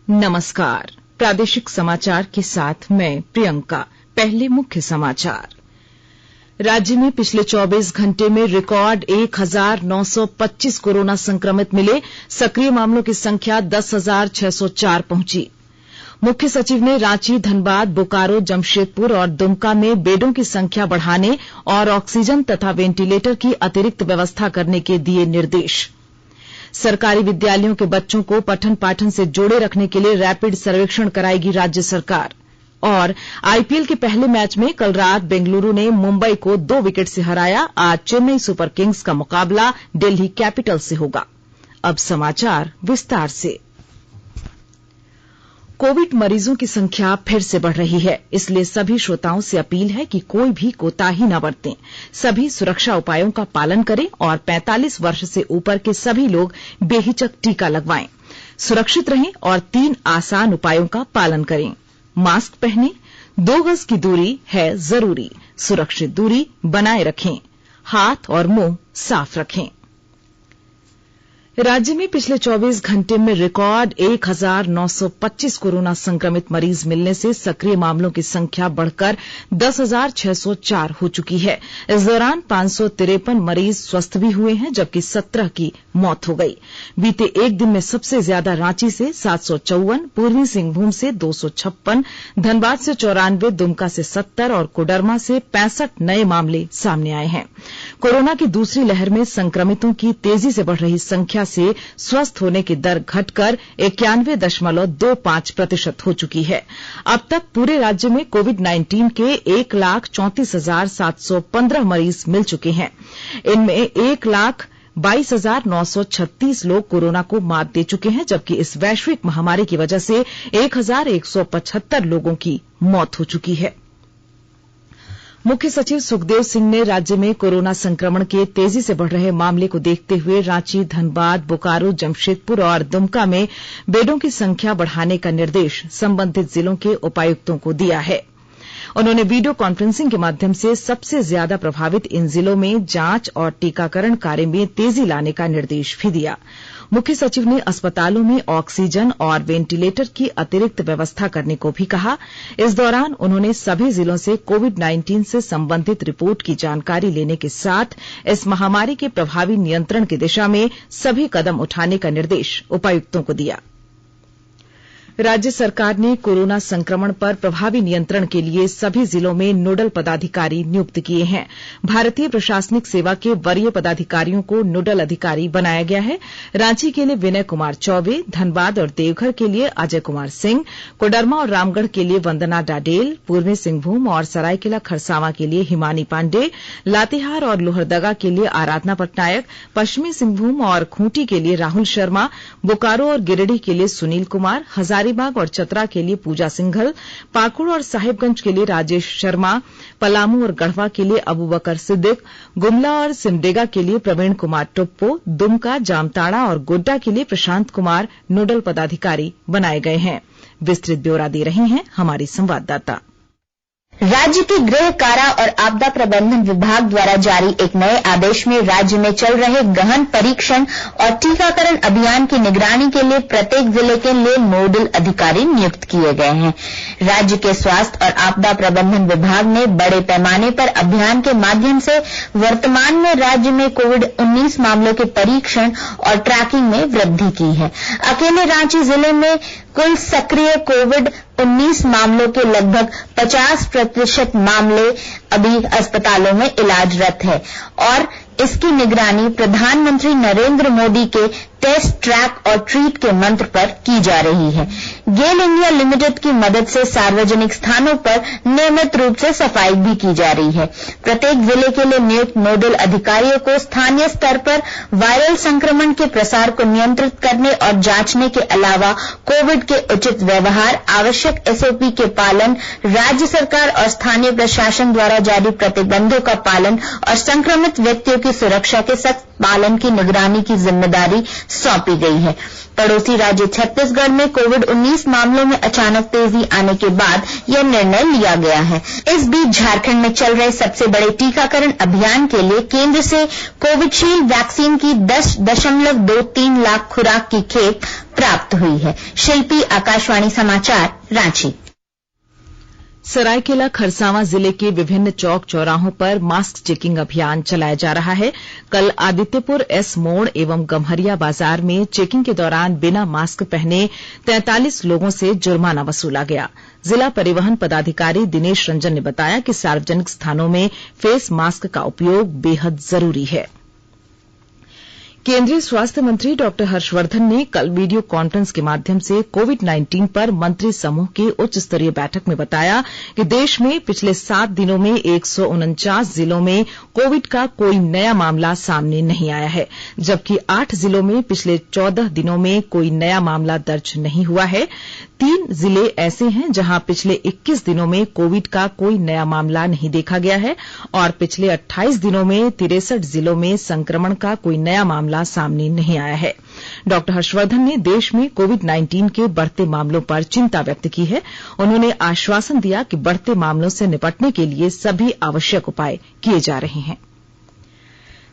नमस्कार। प्रादेशिक समाचार के साथ मैं प्रियंका। पहले मुख्य समाचार। राज्य में पिछले 24 घंटे में रिकॉर्ड 1925 कोरोना संक्रमित मिले। सक्रिय मामलों की संख्या 10,604 पहुंची। मुख्य सचिव ने रांची, धनबाद, बोकारो, जमशेदपुर और दुमका में बेडों की संख्या बढ़ाने और ऑक्सीजन तथा वेंटिलेटर की अतिरिक्त व्यवस्था करने के दिए निर्देश। सरकारी विद्यालयों के बच्चों को पठन पाठन से जोड़े रखने के लिए रैपिड सर्वेक्षण कराएगी राज्य सरकार। और आईपीएल के पहले मैच में कल रात बेंगलुरु ने मुंबई को 2 विकेट से हराया। आज चेन्नई सुपर किंग्स का मुकाबला दिल्ली कैपिटल से होगा। अब समाचार विस्तार से। कोविड मरीजों की संख्या फिर से बढ़ रही है, इसलिए सभी श्रोताओं से अपील है कि कोई भी कोताही न बरतें। सभी सुरक्षा उपायों का पालन करें और 45 वर्ष से ऊपर के सभी लोग बेहिचक टीका लगवाएं। सुरक्षित रहें और 3 आसान उपायों का पालन करें। मास्क पहनें, 2 गज की दूरी है जरूरी, सुरक्षित दूरी बनाए रखें, हाथ और मुंह साफ रखें। राज्य में पिछले 24 घंटे में रिकॉर्ड 1925 कोरोना संक्रमित मरीज मिलने से सक्रिय मामलों की संख्या बढ़कर 10,604 हो चुकी है। इस दौरान 553 मरीज स्वस्थ भी हुए हैं, जबकि 17 की मौत हो गई। बीते एक दिन में सबसे ज्यादा रांची से 754, पूर्वी सिंहभूम से 256, धनबाद से 94, दुमका से 70 और कोडरमा से 65 नए मामले सामने आए हैं। कोरोना की दूसरी लहर में संक्रमितों की तेजी से बढ़ रही संख्या से स्वस्थ होने की दर घटकर 91.25% हो चुकी है। अब तक पूरे राज्य में कोविड-19 के 1,34,715 मरीज मिल चुके हैं। इनमें 1,22,936 लोग कोरोना को मात दे चुके हैं, जबकि इस वैश्विक महामारी की वजह से 1,175 लोगों की मौत हो चुकी है। मुख्य सचिव सुखदेव सिंह ने राज्य में कोरोना संक्रमण के तेजी से बढ़ रहे मामले को देखते हुए रांची, धनबाद, बोकारो, जमशेदपुर और दुमका में बेडों की संख्या बढ़ाने का निर्देश संबंधित जिलों के उपायुक्तों को दिया है। उन्होंने वीडियो कॉन्फ्रेंसिंग के माध्यम से सबसे ज्यादा प्रभावित इन जिलों में जांच और टीकाकरण कार्य में तेजी लाने का निर्देश भी दिया। मुख्य सचिव ने अस्पतालों में ऑक्सीजन और वेंटिलेटर की अतिरिक्त व्यवस्था करने को भी कहा। इस दौरान उन्होंने सभी जिलों से कोविड-19 से संबंधित रिपोर्ट की जानकारी लेने के साथ इस महामारी के प्रभावी नियंत्रण की दिशा में सभी कदम उठाने का निर्देश उपायुक्तों को दिया। राज्य सरकार ने कोरोना संक्रमण पर प्रभावी नियंत्रण के लिए सभी जिलों में नोडल पदाधिकारी नियुक्त किए हैं। भारतीय प्रशासनिक सेवा के वरीय पदाधिकारियों को नोडल अधिकारी बनाया गया है। रांची के लिए विनय कुमार चौबे, धनबाद और देवघर के लिए अजय कुमार सिंह, कोडरमा और रामगढ़ के लिए वंदना डाडेल, पूर्वी सिंहभूम और सरायकेला खरसावां के लिए हिमानी पांडे, लातेहार और लोहरदगा के लिए आराधना पटनायक, पश्चिमी सिंहभूम और खूंटी के लिए राहुल शर्मा, बोकारो और गिरिडीह के लिए सुनील कुमार, हजारीबाग और चतरा के लिए पूजा सिंघल, पाकुड़ और साहिबगंज के लिए राजेश शर्मा, पलामू और गढ़वा के लिए अबूबकर सिद्दीक, गुमला और सिमडेगा के लिए प्रवीण कुमार टोप्पो, दुमका, जामताड़ा और गोड्डा के लिए प्रशांत कुमार नोडल पदाधिकारी बनाए गए हैं। विस्तृत ब्यौरा दे रही हैं हमारी संवाददाता। राज्य के गृह, कारा और आपदा प्रबंधन विभाग द्वारा जारी एक नए आदेश में राज्य में चल रहे गहन परीक्षण और टीकाकरण अभियान की निगरानी के लिए प्रत्येक जिले के लिए नोडल अधिकारी नियुक्त किए गए हैं। राज्य के स्वास्थ्य और आपदा प्रबंधन विभाग ने बड़े पैमाने पर अभियान के माध्यम से वर्तमान में राज्य में कोविड-19 मामलों के परीक्षण और ट्रैकिंग में वृद्धि की है। अकेले रांची जिले में कुल सक्रिय कोविड-19 मामलों के लगभग 50% मामले अभी अस्पतालों में इलाजरत है और इसकी निगरानी प्रधानमंत्री नरेंद्र मोदी के टेस्ट, ट्रैक और ट्रीट के मंत्र पर की जा रही है। गेल इंडिया लिमिटेड की मदद से सार्वजनिक स्थानों पर नियमित रूप से सफाई भी की जा रही है। प्रत्येक जिले के लिए नियुक्त नोडल अधिकारियों को स्थानीय स्तर पर वायरल संक्रमण के प्रसार को नियंत्रित करने और जांचने के अलावा कोविड के उचित व्यवहार, आवश्यक एसओपी के पालन, राज्य सरकार और स्थानीय प्रशासन द्वारा जारी प्रतिबंधों का पालन और संक्रमित व्यक्तियों की सुरक्षा के सख्त पालन की निगरानी की जिम्मेदारी सौंपी गई है। पड़ोसी राज्य छत्तीसगढ़ में कोविड-19 मामलों में अचानक तेजी आने के बाद यह निर्णय लिया गया है। इस बीच झारखंड में चल रहे सबसे बड़े टीकाकरण अभियान के लिए केंद्र से कोविशील्ड वैक्सीन की 10.23 लाख खुराक की खेप प्राप्त हुई है। शिल्पी, आकाशवाणी समाचार, रांची। सरायकेला खरसावां जिले के विभिन्न चौक चौराहों पर मास्क चेकिंग अभियान चलाया जा रहा है। कल आदित्यपुर एस मोड़ एवं गम्हरिया बाजार में चेकिंग के दौरान बिना मास्क पहने 43 लोगों से जुर्माना वसूला गया। जिला परिवहन पदाधिकारी दिनेश रंजन ने बताया कि सार्वजनिक स्थानों में फेस मास्क का उपयोग बेहद जरूरी है। केंद्रीय स्वास्थ्य मंत्री डॉक्टर हर्षवर्धन ने कल वीडियो कॉन्फ्रेंस के माध्यम से कोविड-19 पर मंत्री समूह की उच्च स्तरीय बैठक में बताया कि देश में पिछले 7 दिनों में 149 जिलों में कोविड का कोई नया मामला सामने नहीं आया है, जबकि 8 जिलों में पिछले 14 दिनों में कोई नया मामला दर्ज नहीं हुआ है। 3 जिले ऐसे हैं जहां पिछले 21 दिनों में कोविड का कोई नया मामला नहीं देखा गया है और पिछले 28 दिनों में 63 जिलों में संक्रमण का कोई नया मामला सामने नहीं आया है। डॉक्टर हर्षवर्धन ने देश में कोविड-19 के बढ़ते मामलों पर चिंता व्यक्त की है। उन्होंने आश्वासन दिया कि बढ़ते मामलों से निपटने के लिए सभी आवश्यक उपाय किए जा रहे हैं।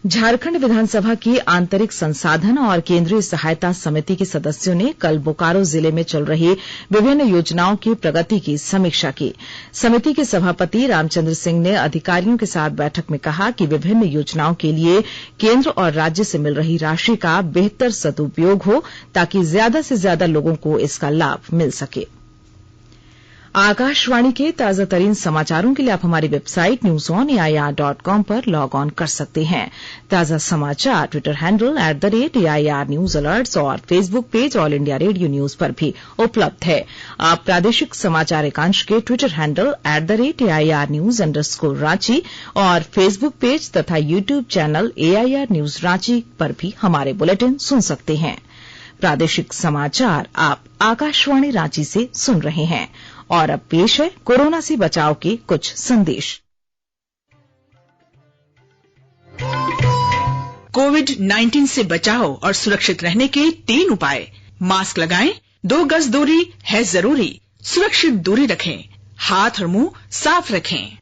झारखंड विधानसभा की आंतरिक संसाधन और केंद्रीय सहायता समिति के सदस्यों ने कल बोकारो जिले में चल रही विभिन्न योजनाओं की प्रगति की समीक्षा की। समिति के सभापति रामचंद्र सिंह ने अधिकारियों के साथ बैठक में कहा कि विभिन्न योजनाओं के लिए केंद्र और राज्य से मिल रही राशि का बेहतर सदुपयोग हो ताकि ज्यादा से ज्यादा लोगों को इसका लाभ मिल सके। आकाशवाणी के ताजा तरीन समाचारों के लिए आप हमारी वेबसाइट newsonair.com पर लॉग ऑन कर सकते हैं। ताजा समाचार Twitter handle @AIR news alerts और Facebook page all India radio news पर भी उपलब्ध है। आप प्रादेशिक समाचार एकांश के Twitter handle @AIR news _Ranchi और फेसबुक पेज तथा YouTube channel AIR news Ranchi पर भी हमारे बुलेटिन सुन सकते हैं। प्रादेशिक समाचार आप आकाशवाणी रांची से सुन रहे हैं और अब पेश है कोरोना से बचाव के कुछ संदेश। कोविड-19 से बचाव और सुरक्षित रहने के 3 उपाय। मास्क लगाएं, 2 गज दूरी है जरूरी, सुरक्षित दूरी रखें, हाथ और मुंह साफ रखें।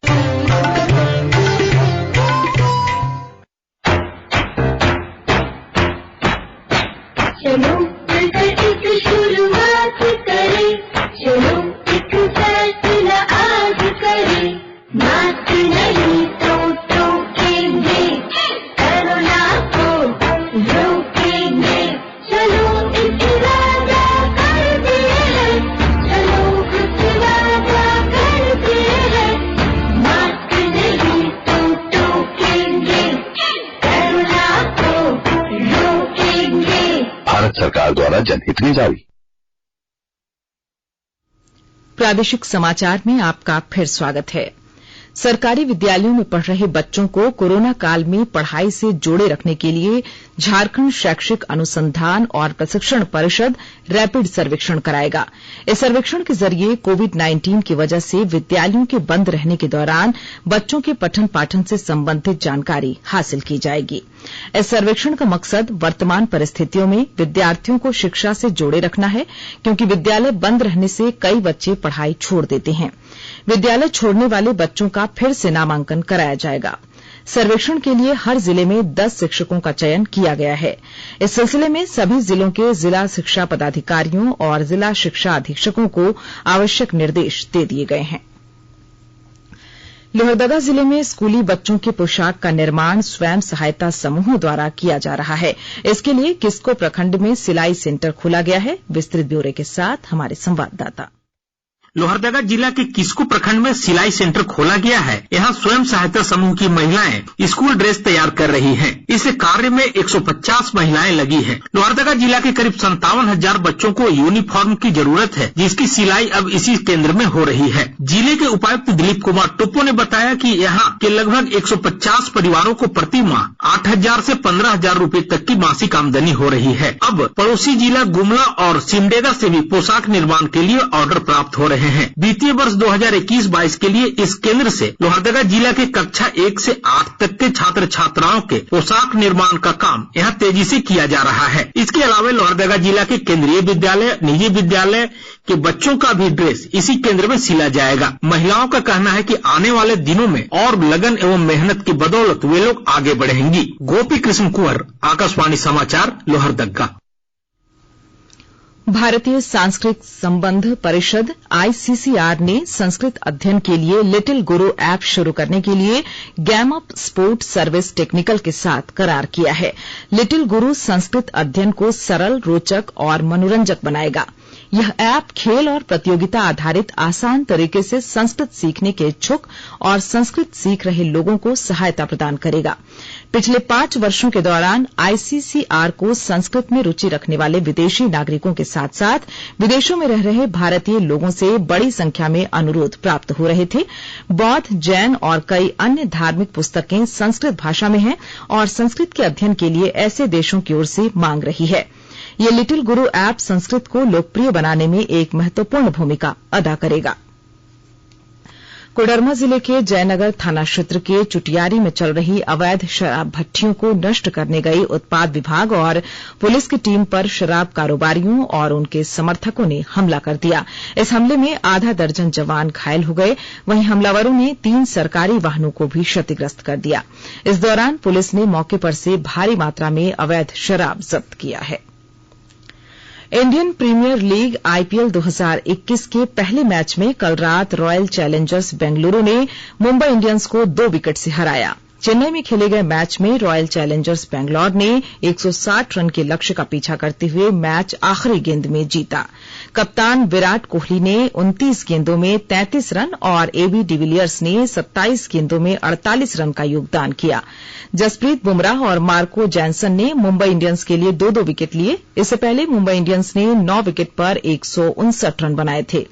चलो मिलकर एक शुरुआत करें, चलो एक फैसला आज करें, मास्क नहीं तो टोकेंगे, कोरोना को रोकेंगे। चलो एक वादा करते हैं, चलो कुछ वादा करते हैं, मास्क नहीं तो टोकेंगे, कोरोना को रोकेंगे। भारत सरकार द्वारा जनहित में जारी। प्रादेशिक समाचार में आपका फिर स्वागत है। सरकारी विद्यालयों में पढ़ रहे बच्चों को कोरोना काल में पढ़ाई से जोड़े रखने के लिए झारखंड शैक्षिक अनुसंधान और प्रशिक्षण परिषद रैपिड सर्वेक्षण कराएगा। इस सर्वेक्षण के जरिए कोविड-19 की वजह से विद्यालयों के बंद रहने के दौरान बच्चों के पठन पाठन से संबंधित जानकारी हासिल की जाएगी। इस सर्वेक्षण का मकसद वर्तमान परिस्थितियों में विद्यार्थियों को शिक्षा से जोड़े रखना है, क्योंकि विद्यालय बंद रहने से कई बच्चे पढ़ाई छोड़ देते हैं। विद्यालय छोड़ने वाले बच्चों का फिर से नामांकन कराया जाएगा। सर्वेक्षण के लिए हर जिले में 10 शिक्षकों का चयन किया गया है। इस सिलसिले में सभी जिलों के जिला शिक्षा पदाधिकारियों और जिला शिक्षा अधीक्षकों को आवश्यक निर्देश दे दिए गए हैं। लोहरदगा जिले में स्कूली बच्चों के पोशाक का निर्माण स्वयं सहायता समूहों द्वारा किया जा रहा है। इसके लिए किस्को प्रखंड में सिलाई सेंटर खोला गया है। विस्तृत ब्यौरे के साथ हमारे संवाददाता। लोहरदगा जिला के किस्को प्रखंड में सिलाई सेंटर खोला गया है। यहाँ स्वयं सहायता समूह की महिलाएं स्कूल ड्रेस तैयार कर रही हैं। इस कार्य में 150 महिलाएं लगी हैं। लोहरदगा जिला के करीब 57,000 बच्चों को यूनिफॉर्म की जरूरत है, जिसकी सिलाई अब इसी केंद्र में हो रही है। जिले के उपायुक्त दिलीप कुमार टोप्पो ने बताया कि यहाँ के लगभग 150 परिवारों को प्रति माह 8,000 से 15,000 रूपये तक की मासिक आमदनी हो रही है। अब पड़ोसी जिला गुमला और सिमडेगा से भी पोशाक निर्माण के लिए ऑर्डर प्राप्त हो रहे हैं। हैं। वित्तीय वर्ष 2021-22 के लिए इस केंद्र से लोहरदगा जिला के कक्षा 1 से 8 तक के छात्र छात्राओं के पोशाक निर्माण का काम यहाँ तेजी से किया जा रहा है। इसके अलावा लोहरदगा जिला के केंद्रीय विद्यालय, निजी विद्यालय के बच्चों का भी ड्रेस इसी केंद्र में सिला जाएगा। महिलाओं का कहना है कि आने वाले दिनों में और लगन एवं मेहनत की बदौलत वे लोग आगे बढ़ेंगी। गोपी कृष्ण कुंवर, आकाशवाणी समाचार, लोहरदगा। भारतीय सांस्कृतिक संबंध परिषद ICCR ने संस्कृत अध्ययन के लिए लिटिल गुरु ऐप शुरू करने के लिए game up sport service technical के साथ करार किया है। लिटिल गुरु संस्कृत अध्ययन को सरल, रोचक और मनोरंजक बनाएगा। यह ऐप खेल और प्रतियोगिता आधारित आसान तरीके से संस्कृत सीखने के इच्छुक और संस्कृत सीख रहे लोगों को सहायता प्रदान करेगा। पिछले 5 वर्षों के दौरान ICCR को संस्कृत में रुचि रखने वाले विदेशी नागरिकों के साथ साथ विदेशों में रह रहे भारतीय लोगों से बड़ी संख्या में अनुरोध प्राप्त हो रहे थे। बौद्ध, जैन और कई अन्य धार्मिक पुस्तकें संस्कृत भाषा में हैं और संस्कृत के अध्ययन के लिए ऐसे देशों की ओर से मांग रही है। ये लिटिल गुरु ऐप संस्कृत को लोकप्रिय बनाने में एक महत्वपूर्ण भूमिका अदा करेगा। कोडरमा जिले के जयनगर थाना क्षेत्र के चुटियारी में चल रही अवैध शराब भट्टियों को नष्ट करने गई उत्पाद विभाग और पुलिस की टीम पर शराब कारोबारियों और उनके समर्थकों ने हमला कर दिया। इस हमले में आधा दर्जन जवान घायल हो गए। वहीं हमलावरों ने 3 सरकारी वाहनों को भी क्षतिग्रस्त कर दिया। इस दौरान पुलिस ने मौके पर से भारी मात्रा में अवैध शराब जब्त किया है। इंडियन प्रीमियर लीग IPL 2021 के पहले मैच में कल रात रॉयल चैलेंजर्स बेंगलुरु ने मुंबई इंडियंस को 2 विकेट से हराया। चेन्नई में खेले गए मैच में रॉयल चैलेंजर्स बेंगलौर ने 160 रन के लक्ष्य का पीछा करते हुए मैच आखिरी गेंद में जीता। कप्तान विराट कोहली ने 29 गेंदों में 33 रन और AB डिविलियर्स ने 27 गेंदों में 48 रन का योगदान किया। जसप्रीत बुमराह और मार्को जैनसन ने मुंबई इंडियंस के लिए 2-2 विकेट लिए। इससे पहले मुंबई इंडियंस ने 9 विकेट पर 159 रन बनाए थे।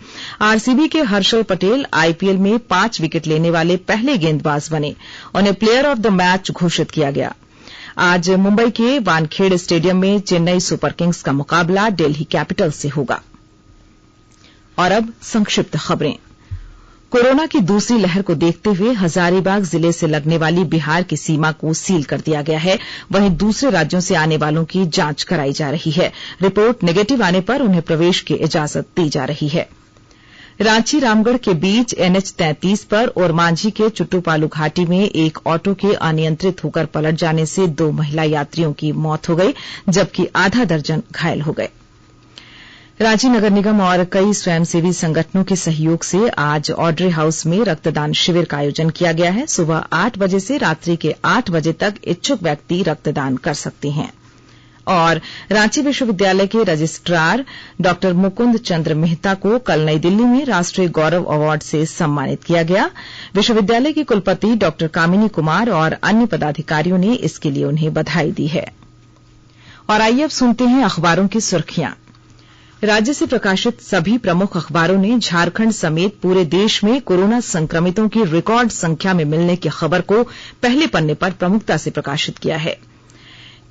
RCB के हर्षल पटेल IPL में 5 विकेट लेने वाले पहले गेंदबाज बने। उन्हें प्लेयर ऑफ द मैच घोषित किया गया। आज मुंबई के वानखेड़ स्टेडियम में चेन्नई सुपर किंग्स का मुकाबला दिल्ली कैपिटल से होगा। और अब संक्षिप्त खबरें। कोरोना की दूसरी लहर को देखते हुए हजारीबाग जिले से लगने वाली बिहार की सीमा को सील कर दिया गया है। वहीं दूसरे राज्यों से आने वालों की जांच कराई जा रही है। रिपोर्ट नेगेटिव आने पर उन्हें प्रवेश की इजाजत दी जा रही है। रांची रामगढ़ के बीच NH 33 पर ओरमांझी के चुट्टूपालू घाटी में एक ऑटो के अनियंत्रित होकर पलट जाने से 2 महिला यात्रियों की मौत हो गई, जबकि आधा दर्जन घायल हो गए। रांची नगर निगम और कई स्वयंसेवी संगठनों के सहयोग से आज ऑड्रे हाउस में रक्तदान शिविर का आयोजन किया गया है। सुबह 8 बजे से रात्रि के 8 बजे तक इच्छुक व्यक्ति रक्तदान कर सकते हैं। और रांची विश्वविद्यालय के रजिस्ट्रार डॉ मुकुंद चंद्र मेहता को कल नई दिल्ली में राष्ट्रीय गौरव अवार्ड से सम्मानित किया गया। विश्वविद्यालय की कुलपति डॉ कामिनी कुमार और अन्य पदाधिकारियों ने इसके लिए उन्हें बधाई दी है। और आइए अब सुनते हैं अखबारों की सुर्खियां। राज्य से प्रकाशित सभी प्रमुख अखबारों ने झारखंड समेत पूरे देश में कोरोना संक्रमितों की रिकॉर्ड संख्या में मिलने की खबर को पहले पन्ने पर प्रमुखता से प्रकाशित किया है।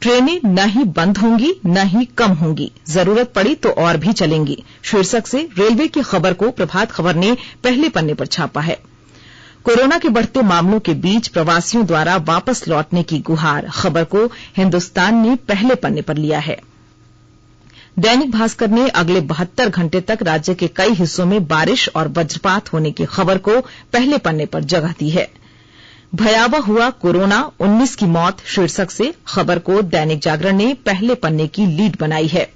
ट्रेनें न ही बंद होंगी न ही कम होंगी, जरूरत पड़ी तो और भी चलेंगी शीर्षक से रेलवे की खबर को प्रभात खबर ने पहले पन्ने पर छापा है। कोरोना के बढ़ते मामलों के बीच प्रवासियों द्वारा वापस लौटने की गुहार खबर को हिन्दुस्तान ने पहले पन्ने पर लिया है। दैनिक भास्कर ने अगले 72 घंटे तक राज्य के कई हिस्सों में बारिश और वज्रपात होने की खबर को पहले पन्ने पर जगह दी है। भयावह हुआ कोरोना, 19 की मौत शीर्षक से खबर को दैनिक जागरण ने पहले पन्ने की लीड बनाई है।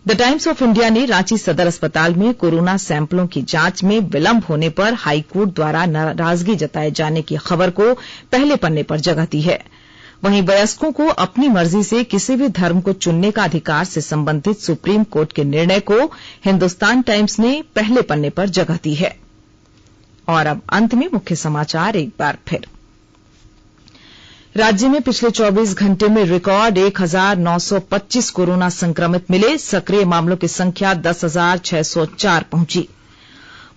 द टाइम्स ऑफ इंडिया ने रांची सदर अस्पताल में कोरोना सैंपलों की जांच में विलंब होने पर हाईकोर्ट द्वारा नाराजगी जताए जाने की खबर को पहले पन्ने पर जगह दी है। वहीं वयस्कों को अपनी मर्जी से किसी भी धर्म को चुनने का अधिकार से संबंधित सुप्रीम कोर्ट के निर्णय को हिन्दुस्तान टाइम्स ने पहले पन्ने पर जगह दी है। और अब अंत में मुख्य समाचार एक बार फिर। राज्य में पिछले 24 घंटे में रिकॉर्ड 1925 कोरोना संक्रमित मिले। सक्रिय मामलों की संख्या 10,604 पहुंची।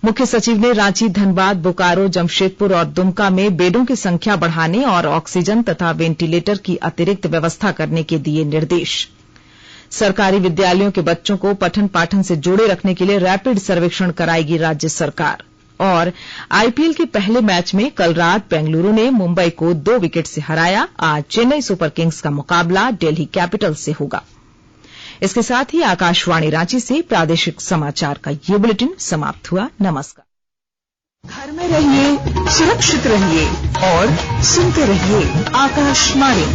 मुख्य सचिव ने रांची, धनबाद, बोकारो, जमशेदपुर और दुमका में बेडों की संख्या बढ़ाने और ऑक्सीजन तथा वेंटिलेटर की अतिरिक्त व्यवस्था करने के दिए निर्देश। सरकारी विद्यालयों के बच्चों को पठन पाठन से जोड़े रखने के लिए रैपिड सर्वेक्षण कराएगी राज्य सरकार। और आईपीएल के पहले मैच में कल रात बेंगलुरु ने मुंबई को 2 विकेट से हराया। आज चेन्नई सुपर किंग्स का मुकाबला दिल्ली कैपिटल्स से होगा। इसके साथ ही आकाशवाणी रांची से प्रादेशिक समाचार का ये बुलेटिन समाप्त हुआ। नमस्कार। घर में रहिए, सुरक्षित रहिए और सुनते रहिए आकाशवाणी।